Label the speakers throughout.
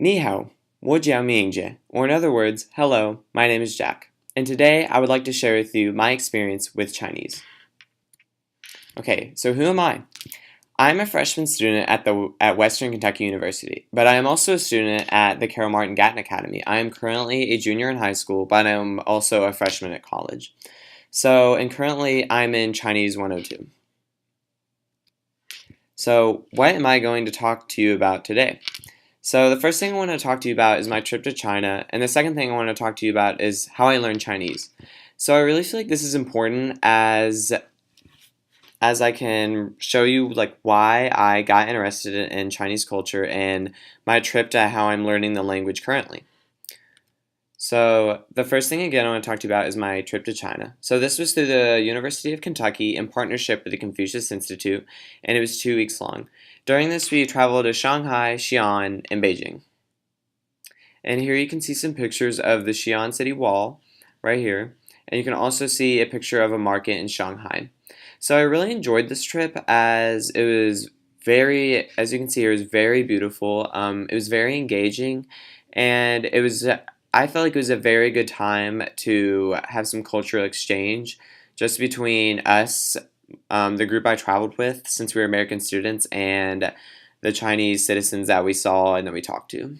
Speaker 1: Ni hao, wo jiao mingje, or in other words, hello, my name is Jack, and today I would like to share with you my experience with Chinese. Okay, so who am I? I'm a freshman student at Western Kentucky University, but I am also a student at the Carol Martin Gatton Academy. I am currently a junior in high school, but I am also a freshman at college. And currently I'm in Chinese 102. So what am I going to talk to you about today? So the first thing I want to talk to you about is my trip to China, and the second thing I want to talk to you about is how I learned Chinese. So I really feel like this is important as I can show you like why I got interested in Chinese culture and my trip to how I'm learning the language currently. So the first thing again I want to talk to you about is my trip to China. So this was through the University of Kentucky in partnership with the Confucius Institute, and it was 2 weeks long. During this we traveled to Shanghai, Xi'an, and Beijing. And here you can see some pictures of the Xi'an City Wall right here, and you can also see a picture of a market in Shanghai. So I really enjoyed this trip as it was as you can see here, it was very beautiful. It was very engaging, and I felt like it was a very good time to have some cultural exchange just between us, the group I traveled with, since we were American students, and the Chinese citizens that we saw and that we talked to.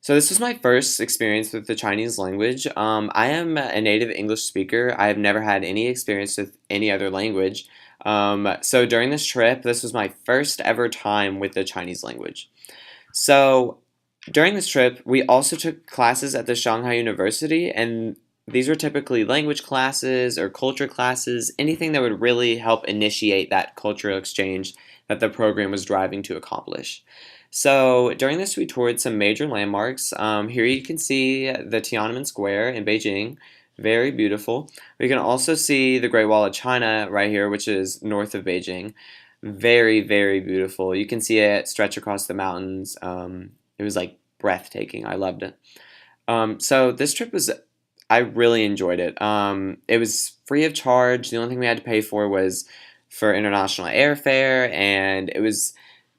Speaker 1: So this was my first experience with the Chinese language. I am a native English speaker. I have never had any experience with any other language. So during this trip, this was my first ever time with the Chinese language. So during this trip, we also took classes at the Shanghai University, and these were typically language classes or culture classes, anything that would really help initiate that cultural exchange that the program was driving to accomplish. So during this, we toured some major landmarks. Here you can see the Tiananmen Square in Beijing, very beautiful. We can also see the Great Wall of China right here, which is north of Beijing. Very, very beautiful. You can see it stretch across the mountains. It was like breathtaking. I loved it. So this trip I really enjoyed it. It was free of charge. The only thing we had to pay for was for international airfare, and it was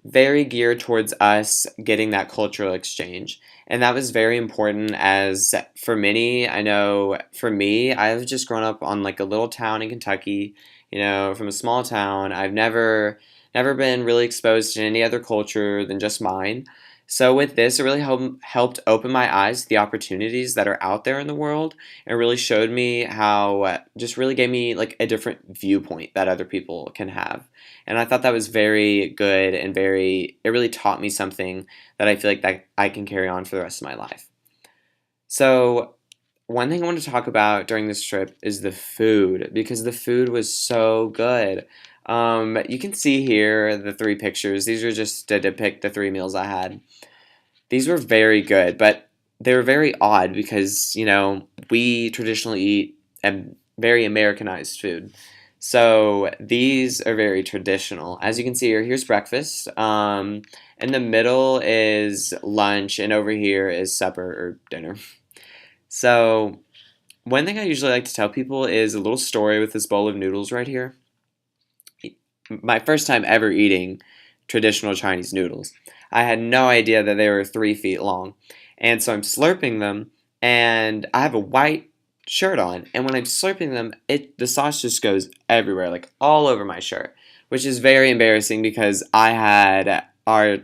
Speaker 1: very geared towards us getting that cultural exchange. And that was very important as for many, I know for me, I've just grown up on like a little town in Kentucky, from a small town. I've never been really exposed to any other culture than just mine. So with this, it really helped open my eyes to the opportunities that are out there in the world, and really showed me how, just really gave me like a different viewpoint that other people can have. And I thought that was very good and it really taught me something that I feel like that I can carry on for the rest of my life. So one thing I want to talk about during this trip is the food, because the food was so good. You can see here the 3 pictures. These are just to depict the 3 meals I had. These were very good, but they were very odd because, we traditionally eat a very Americanized food. So these are very traditional. As you can see here, here's breakfast. In the middle is lunch, and over here is supper or dinner. So one thing I usually like to tell people is a little story with this bowl of noodles right here. My first time ever eating traditional Chinese noodles. I had no idea that they were 3 feet long. And so I'm slurping them, and I have a white shirt on, and when I'm slurping them, the sauce just goes everywhere, like all over my shirt, which is very embarrassing because our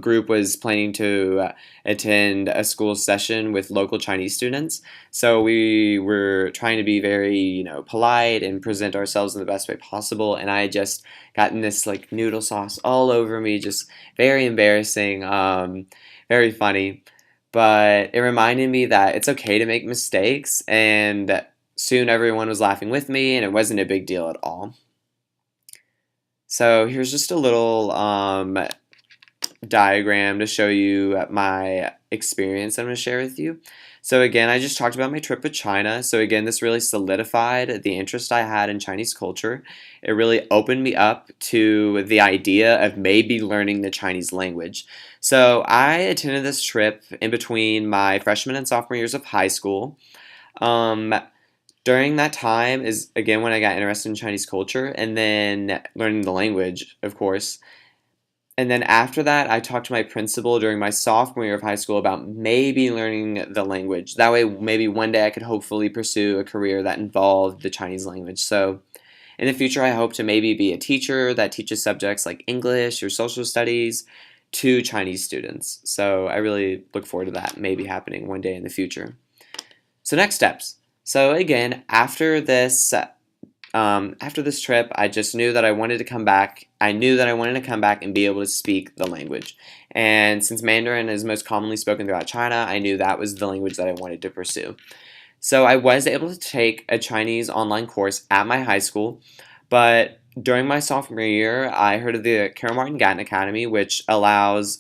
Speaker 1: group was planning to attend a school session with local Chinese students. So we were trying to be very, polite and present ourselves in the best way possible. And I had just gotten this like noodle sauce all over me, just very embarrassing, very funny. But it reminded me that it's okay to make mistakes, and soon everyone was laughing with me, and it wasn't a big deal at all. So here's just a little diagram to show you my experience I'm going to share with you. So again, I just talked about my trip to China. So again, this really solidified the interest I had in Chinese culture. It really opened me up to the idea of maybe learning the Chinese language. So I attended this trip in between my freshman and sophomore years of high school. During that time is again when I got interested in Chinese culture, and then learning the language, of course. And then after that, I talked to my principal during my sophomore year of high school about maybe learning the language. That way, maybe one day I could hopefully pursue a career that involved the Chinese language. So, in the future, I hope to maybe be a teacher that teaches subjects like English or social studies to Chinese students. So, I really look forward to that maybe happening one day in the future. So, next steps. So, again, after this trip, I just knew that I wanted to come back. I knew that I wanted to come back and be able to speak the language. And since Mandarin is most commonly spoken throughout China, I knew that was the language that I wanted to pursue. So I was able to take a Chinese online course at my high school, but during my sophomore year, I heard of the Carol Martin Gatton Academy, which allows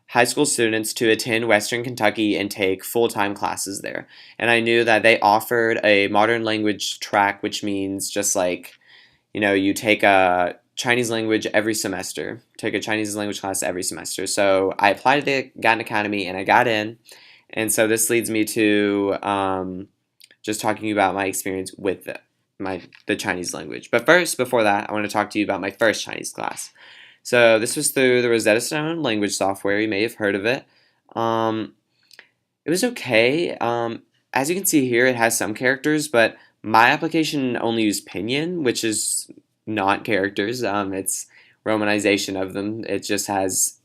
Speaker 1: high school students to attend Western Kentucky and take full-time classes there. And I knew that they offered a modern language track, which means just like, you take a Chinese language every semester, take a Chinese language class every semester. So I applied to the Gatton Academy and I got in. And so this leads me to just talking about my experience with the Chinese language. But first, before that, I want to talk to you about my first Chinese class. So this was through the Rosetta Stone language software. You may have heard of it. Um, it was okay. As you can see here, it has some characters, but my application only used pinyin, which is not characters. It's romanization of them. It just has,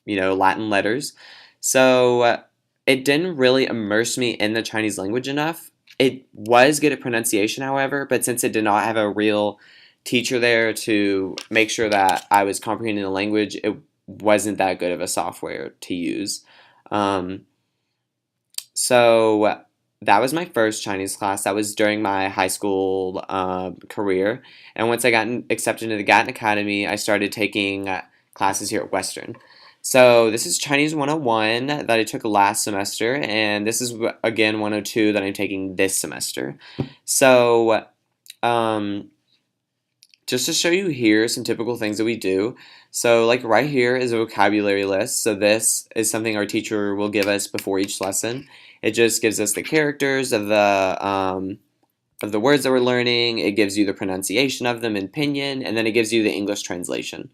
Speaker 1: Latin letters. So it didn't really immerse me in the Chinese language enough. It was good at pronunciation, however, but since it did not have a real teacher there to make sure that I was comprehending the language, it wasn't that good of a software to use. Um, so that was my first Chinese class. That was during my high school career. And once I got accepted into the Gatton Academy, I started taking classes here at Western. So this is Chinese 101 that I took last semester, and this is again 102 that I'm taking this semester. So um, just to show you here some typical things that we do. So like right here is a vocabulary list. So this is something our teacher will give us before each lesson. It just gives us the characters of the words that we're learning. It gives you the pronunciation of them in pinyin, and then it gives you the English translation.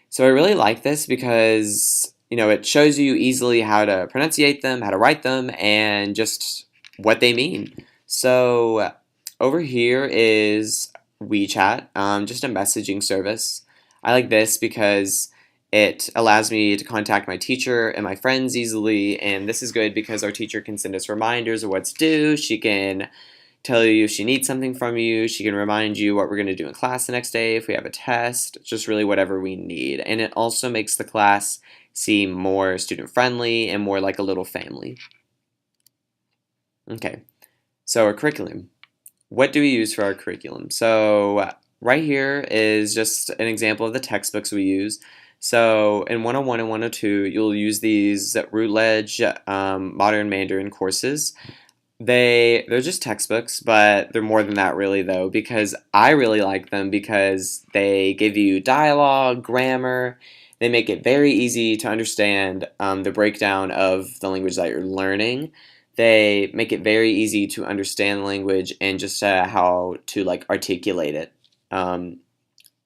Speaker 1: So I really like this because it shows you easily how to pronunciate them, how to write them, and just what they mean. So over here is WeChat, just a messaging service. I like this because it allows me to contact my teacher and my friends easily, and this is good because our teacher can send us reminders of what's due. She can tell you if she needs something from you. She can remind you what we're going to do in class the next day, if we have a test, just really whatever we need. And it also makes the class seem more student friendly and more like a little family. Okay, so our curriculum. What do we use for our curriculum? So right here is just an example of the textbooks we use. So in 101 and 102, you'll use these Routledge Modern Mandarin courses. They're just textbooks, but they're more than that really though, because I really like them because they give you dialogue, grammar. They make it very easy to understand the breakdown of the language that you're learning. They make it very easy to understand the language and just how to like articulate it.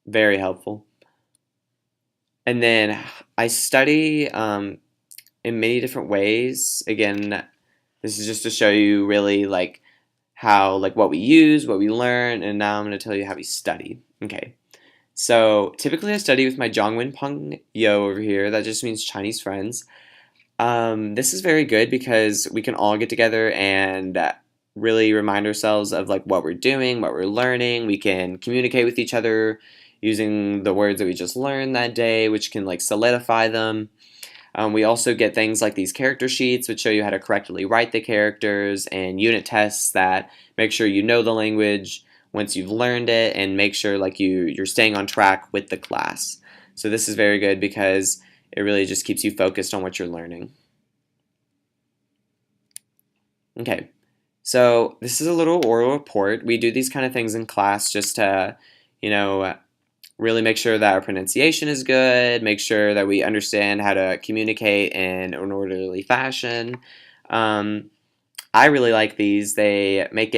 Speaker 1: Very helpful. And then I study in many different ways. Again, this is just to show you really like how like what we use, what we learn, and now I'm going to tell you how we study. Okay. So typically I study with my Zhongwen Peng Yo over here. That just means Chinese friends. This is very good because we can all get together and really remind ourselves of like what we're doing, what we're learning. We can communicate with each other using the words that we just learned that day, which can like solidify them. We also get things like these character sheets, which show you how to correctly write the characters, and unit tests that make sure you know the language once you've learned it, and make sure like you're staying on track with the class. So this is very good because it really just keeps you focused on what you're learning. Okay, so this is a little oral report. We do these kind of things in class just to, you know, really make sure that our pronunciation is good, make sure that we understand how to communicate in an orderly fashion. I really like these. They make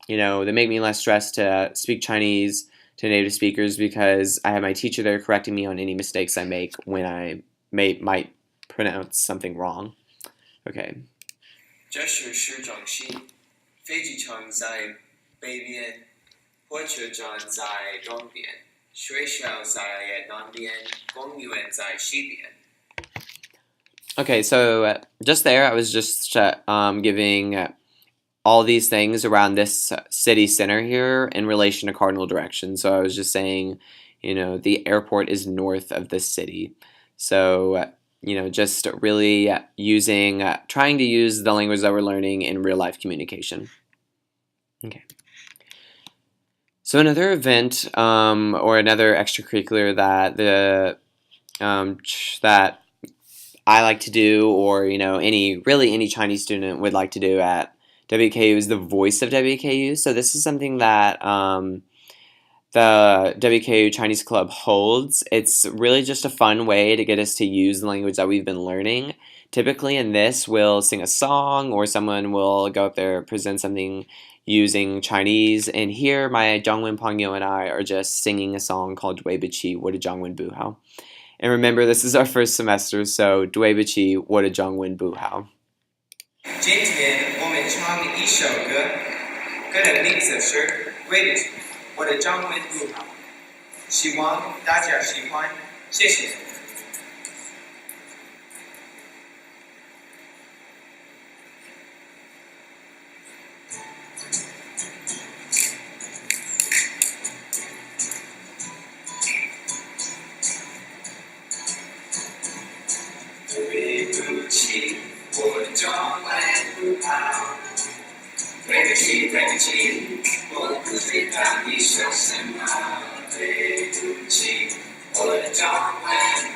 Speaker 1: me less stressed to speak Chinese to native speakers because I have my teacher there correcting me on any mistakes I make when I might pronounce something wrong. Okay.
Speaker 2: 这是市中心，飞机场在北边，火车站在东边，学校在南边，公园在西边。
Speaker 1: Okay, so just there, I was just giving all these things around this city center here in relation to cardinal direction. So I was just saying, the airport is north of this city. So, just really trying to use the language that we're learning in real life communication. Okay. So another event or another extracurricular that I like to do, or any Chinese student would like to do at WKU is the voice of WKU. So this is something that the WKU Chinese Club holds. It's really just a fun way to get us to use the language that we've been learning. Typically in this, we'll sing a song or someone will go up there, present something using Chinese. And here, my Zhongwen Pengyo and I are just singing a song called Dui Biqi, What a Zhongwen Bu Hao. And remember, this is our first semester, so Dui Biqi, What a Zhongwen Bu Hao.
Speaker 2: 今天我们唱一首歌，歌的名字是《为了我的中文不好》，希望大家喜欢，谢谢。对不起，我的中文不好。对不起，对不起，我不知道你说什么。对不起，我的中文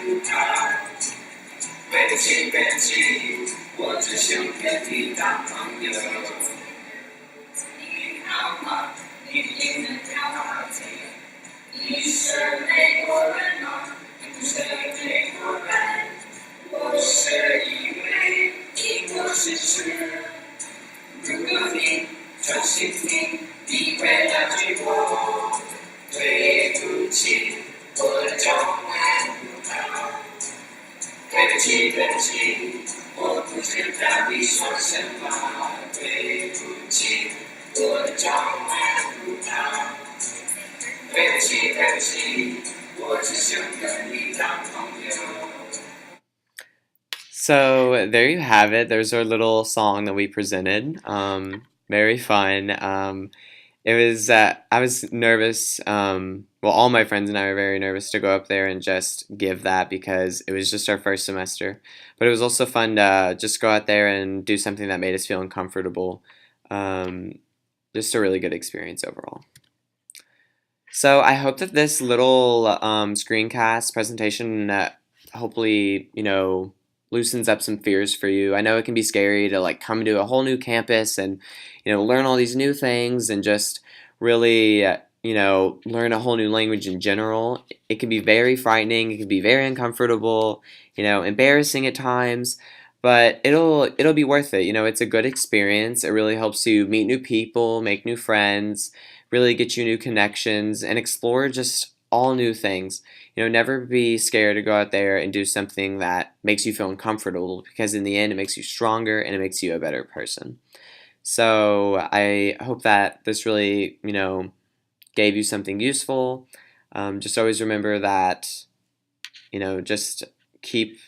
Speaker 2: 不好。对不起，对不起，我只想跟你当朋友。你好吗？你的英文好好听。你是美国人吗？不是美国人。我是以为英国是吃。如果你专心听，你会了解我。对不起，我的中文不好。对不起，对不起，我不知道你说什么。对不起，我的中文不好。对不起，对不起，我只想跟你当朋友。
Speaker 1: So there you have it. There's our little song that we presented. Very fun. It was. I was nervous. Well, all my friends and I were very nervous to go up there and just give that because it was just our first semester. But it was also fun to just go out there and do something that made us feel uncomfortable. Just a really good experience overall. So I hope that this little screencast presentation hopefully loosens up some fears for you. I know it can be scary to come to a whole new campus and learn all these new things and just really learn a whole new language in general. It can be very frightening. It can be very uncomfortable. Embarrassing at times. But it'll be worth it. It's a good experience. It really helps you meet new people, make new friends, really get you new connections, and explore just all new things. Never be scared to go out there and do something that makes you feel uncomfortable because in the end it makes you stronger and it makes you a better person. So I hope that this really, gave you something useful. Just always remember that, just keep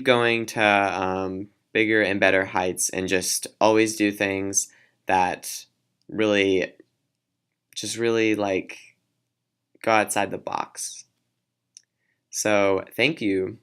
Speaker 1: going to bigger and better heights and just always do things that really, just really go outside the box. So thank you.